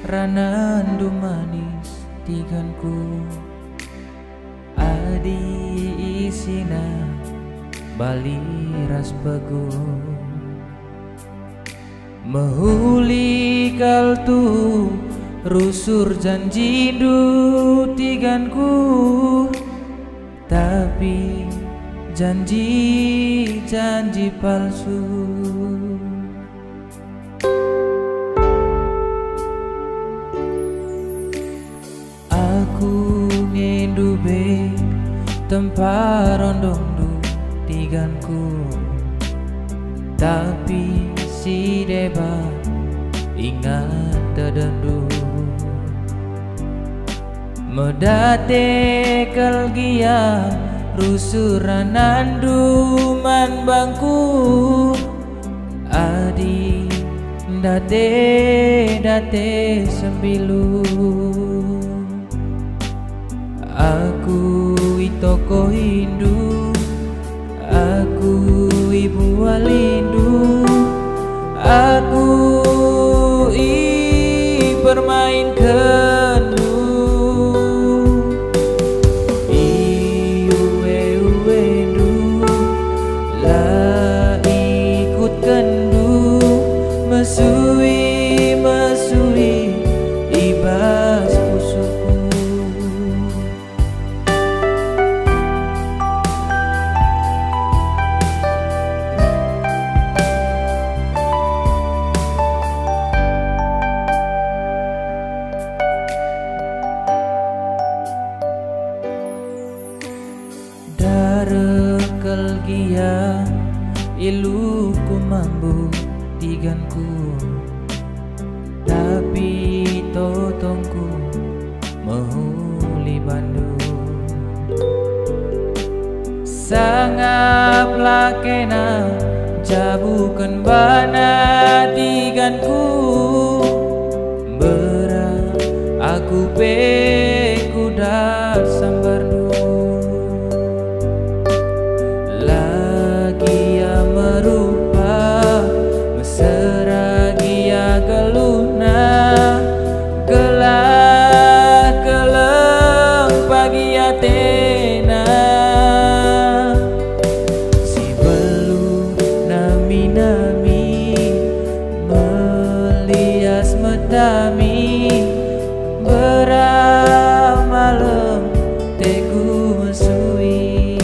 Ranandu manis tiganku adi isina bali ras pegu mehuli kal tu rusur janji du tiganku tapi janji palsu. Aku ngendu be tempat rondong du tiganku tapi si deba ingat terdendu medate kelgia rusuran andu man bangku adi date sembilu. Aku itoko Hindu, aku ibu walindu, aku bermain kendu, iuendu lah ikut kendu, mesui ibas pusuku. Darekel gia ilu ku mambu tiganku tapi totongku mehuli bandu sangap lakena jabukan bana tiganku berat aku pe kuda sambardu merupa mesra gia geluna gelah keleng pagi atena si belu nami melias medami beramalem teku mesui.